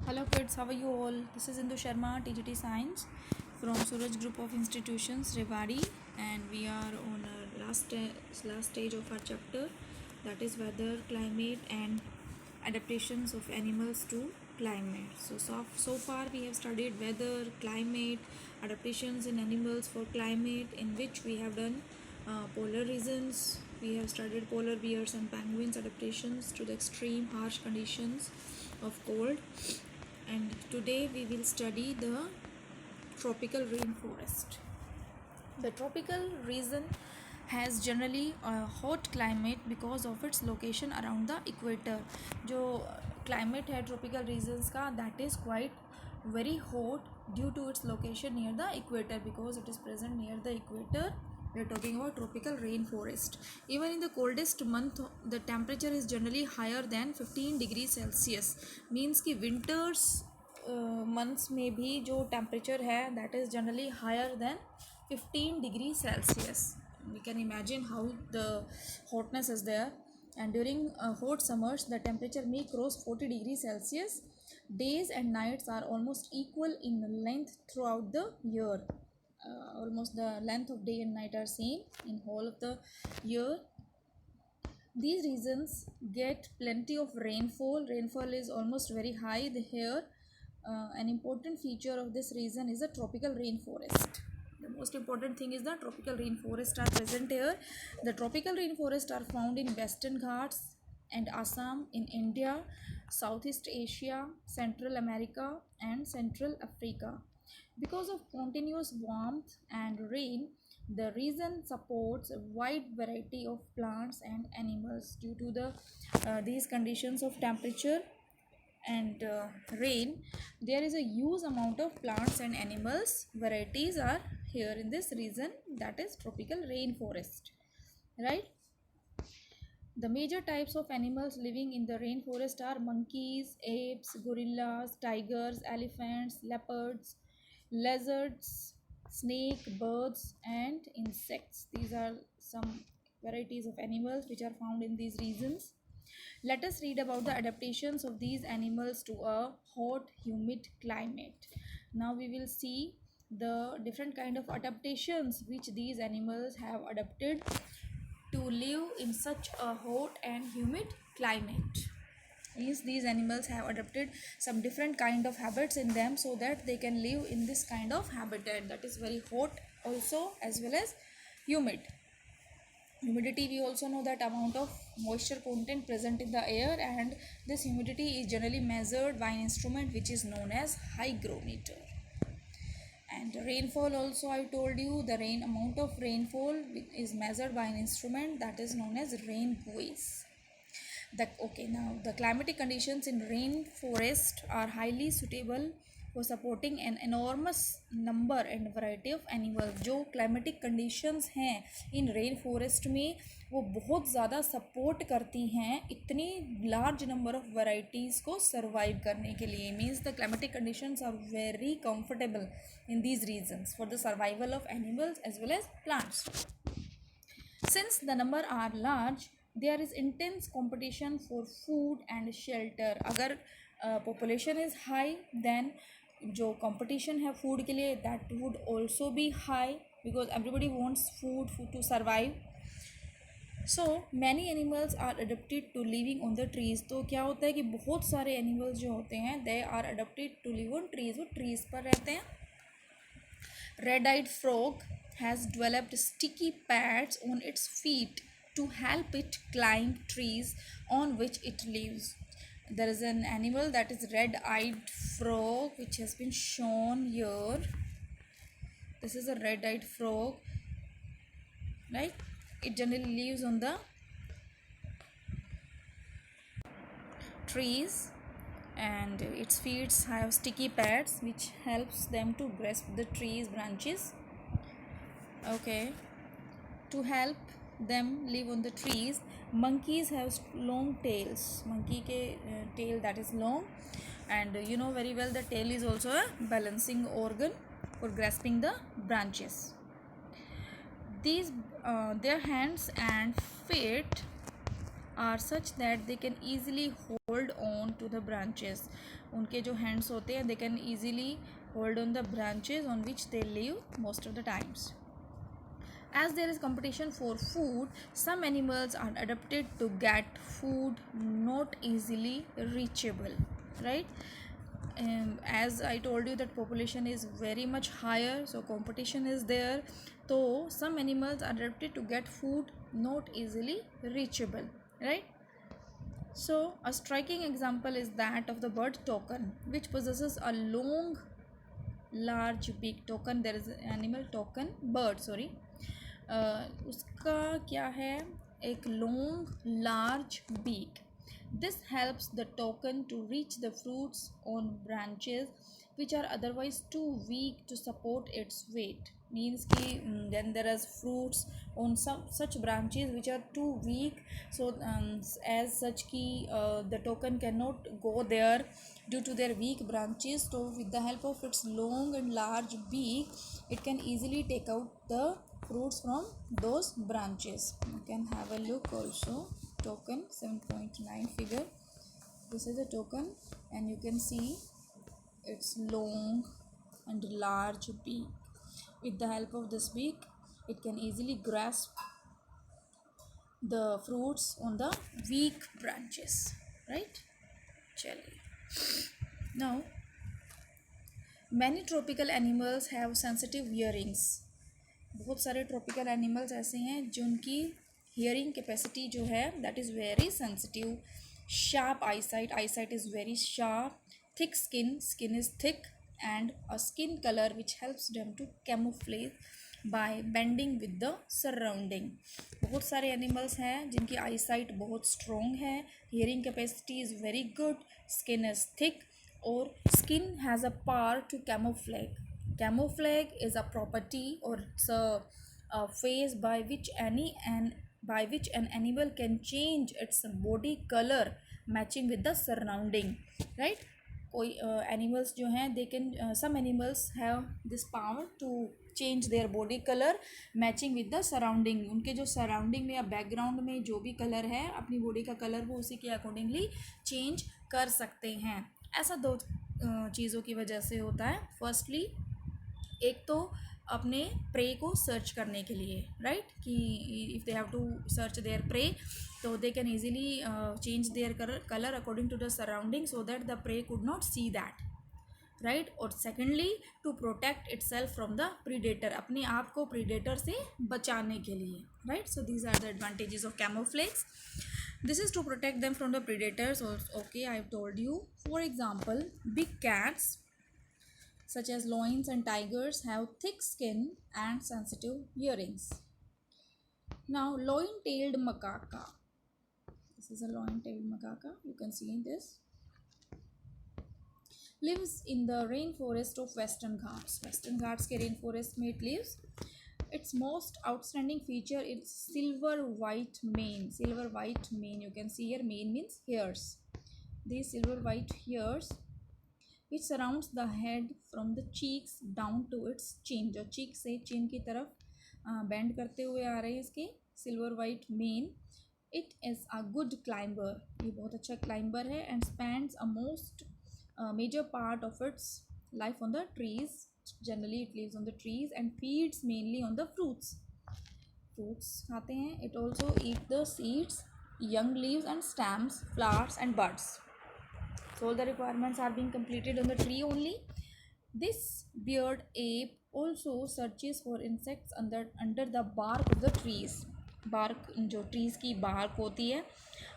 Hello kids, how are you all? This is Indu Sharma, TGT Science from Suraj Group of Institutions, Rewari, and we are on our last stage of our chapter, that is weather, climate, and adaptations of animals to climate. So far we have studied weather, climate, adaptations in animals for climate, in which we have done polar regions. We have studied polar bears and penguins adaptations to the extreme harsh conditions of cold, and today we will study the tropical rainforest. The tropical region has generally a hot climate because of its location around the equator. जो climate है tropical regions का, that is quite very hot due to its location near the equator. Because it is present near the equator, we are talking about tropical rainforest. Even in the coldest month, the temperature is generally higher than 15 degrees Celsius. Means कि winters months में भी जो temperature है, that is generally higher than 15 degrees Celsius. We can imagine how the hotness is there. And during hot summers, the temperature may cross 40 degrees Celsius. Days and nights are almost equal in length throughout the year. Almost the length of day and night are same in whole of the year. These regions get plenty of rainfall. Rainfall is almost very high here. An important feature of this region is the tropical rainforest. The most important thing is the tropical rainforest are present here. The tropical rainforest are found in Western Ghats and Assam in India, Southeast Asia, Central America, and Central Africa. Because of continuous warmth and rain, the region supports a wide variety of plants and animals. Due to these conditions of temperature and rain, there is a huge amount of plants and animals varieties are here in this region, that is tropical rainforest, right? The major types of animals living in the rainforest are monkeys, apes, gorillas, tigers, elephants, leopards, lizards, snake, birds, and insects. These are some varieties of animals which are found in these regions. Let us read about the adaptations of these animals to a hot, humid climate. Now we will see the different kind of adaptations which these animals have adapted to live in such a hot and humid climate. Means these animals have adapted some different kind of habits in them so that they can live in this kind of habitat that is very hot also as well as humid. Humidity, we also know that amount of moisture content present in the air, and this humidity is generally measured by an instrument which is known as hygrometer. And rainfall also, I told you, the rain amount of rainfall is measured by an instrument that is known as rain buoys. Now the climatic conditions in rainforest are highly suitable for supporting an enormous number and variety of animals. जो climatic conditions हैं in rainforest में, वो बहुत ज़्यादा support करती हैं इतनी large number of varieties को survive करने के लिए. Means the climatic conditions are very comfortable in these regions for the survival of animals as well as plants. Since the number are large, there is intense competition for food and shelter. अगर population is high, then जो competition है food के लिए, that would also be high because everybody wants food to survive. So many animals are adapted to living on the trees. तो क्या होता है कि बहुत सारे animals जो होते हैं, they are adapted to live on trees. वो trees पर रहते हैं. Red-eyed frog has developed sticky pads on its feet to help it climb trees on which it lives. There is an animal that is red-eyed frog which has been shown here. This is a red-eyed frog, right? It generally lives on the trees, and its feet have sticky pads which helps them to grasp the trees branches. Okay, to help them live on the trees, monkeys have long tails. Monkey ke tail that is long, and you know very well the tail is also a balancing organ for grasping the branches. These their hands and feet are such that they can easily hold on to the branches. उनके जो hands होते हैं, they can easily hold on the branches on which they live most of the times. As there is competition for food, some animals are adapted to get food not easily reachable, right? As I told you that population is very much higher, so competition is there. So some animals are adapted to get food not easily reachable, right? So a striking example is that of the bird toucan, which possesses a long large beak. Toucan, there is an animal toucan, bird sorry, उसका क्या है, एक long large beak. This helps the toucan to reach the fruits on branches which are otherwise too weak to support its weight. Means कि then there is fruits on some such branches which are too weak, so as such कि the toucan cannot go there due to their weak branches. So with the help of its long and large beak, it can easily take out the fruits from those branches. You can have a look also. Toucan 7.9 figure. This is a toucan, and you can see its long and large beak. With the help of this beak, it can easily grasp the fruits on the weak branches, right? Chaliye. Now, many tropical animals have sensitive hearings. बहुत सारे tropical animals ऐसे हैं जिनकी hearing capacity जो है that is very sensitive. Sharp eyesight, eyesight is very sharp. Thick skin, skin is thick. And a skin colour which helps them to camouflage by bending with the surrounding. बहुत सारे animals हैं जिनकी eyesight बहुत strong है, hearing capacity is very good, skin is thick, और skin has a power to camouflage. Camouflage is a property, or it's a phase by which an animal can change its body color matching with the surrounding, right? कोई animals जो हैं they can some animals have this power to change their body color matching with the surrounding. उनके जो surrounding में या background में जो भी color है, अपनी body का color वो उसी के accordingly change कर सकते हैं. ऐसा दो चीज़ों की वजह से होता है. फर्स्टली एक तो अपने प्रे को सर्च करने के लिए, राइट, कि if they have to search their prey, तो they can easily change their colour according to the surrounding so that the prey could not see that, right. और secondly to protect itself from the predator, अपने आप को predator से बचाने के लिए, right. So these are the advantages of camouflage. This is to protect them from the predators. Okay, I have told you. For example, big cats such as lions and tigers have thick skin and sensitive hearings. Now, lion-tailed macaca. This is a lion-tailed macaca. You can see this. Lives in the rainforest of Western Ghats. Western Ghats के rainforest में it lives. Its most outstanding feature is silver white mane. Silver white mane. You can see here, mane means hairs. These silver white hairs which surrounds the head from the cheeks down to its chin. जो cheek से chin की तरफ bend करते हुए आ रहे हैं इसके silver white mane. It is a good climber. ये बहुत अच्छा climber है and spends a most major part of its life on the trees. Generally it lives on the trees and feeds mainly on the fruits. Fruits खाते हैं. It also eats the seeds, young leaves and stems, flowers and buds. So all the requirements are being completed on the tree only. This beard ape also searches for insects under the bark of the trees. Bark, जो trees की bark होती है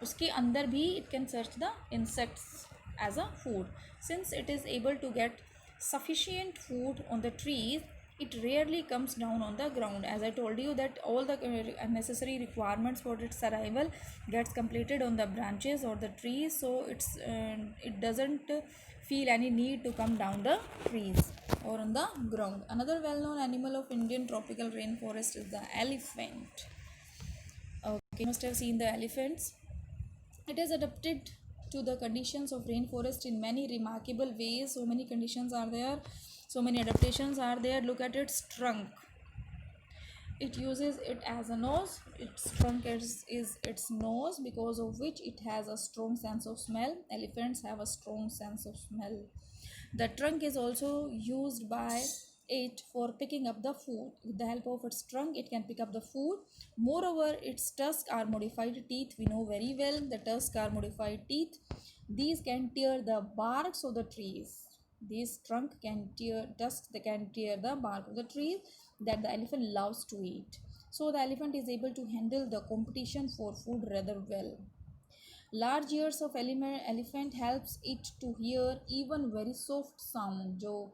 उसके अंदर भी it can search the insects as a food. Since it is able to get sufficient food on the trees, it rarely comes down on the ground. As I told you that all the necessary requirements for its survival gets completed on the branches or the trees, so it doesn't feel any need to come down the trees or on the ground. Another well-known animal of Indian tropical rainforest is the elephant. Okay, you must have seen the elephants. It is adapted to the conditions of rainforest in many remarkable ways. So many conditions are there, so many adaptations are there. Look at its trunk. It uses it as a nose. Its trunk is its nose, because of which it has a strong sense of smell. Elephants have a strong sense of smell. The trunk is also used by it for picking up the food. With the help of its trunk, it can pick up the food. Moreover, its tusks are modified teeth. We know very well the tusks are modified teeth. These can tear the barks of the trees. These trunk can tear tusks. They can tear the bark of the trees that the elephant loves to eat. So the elephant is able to handle the competition for food rather well. Large ears of elephant helps it to hear even very soft sound. जो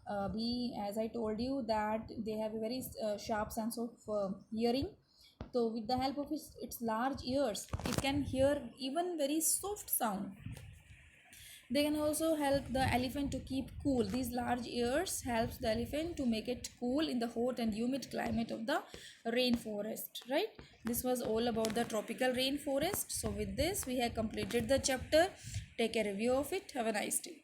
भी, as I told you that they have a very sharp sense of hearing. So with the help of its large ears, it can hear even very soft sound. They can also help the elephant to keep cool. These large ears helps the elephant to make it cool in the hot and humid climate of the rainforest, right? This was all about the tropical rainforest. So with this, we have completed the chapter. Take a review of it. Have a nice day.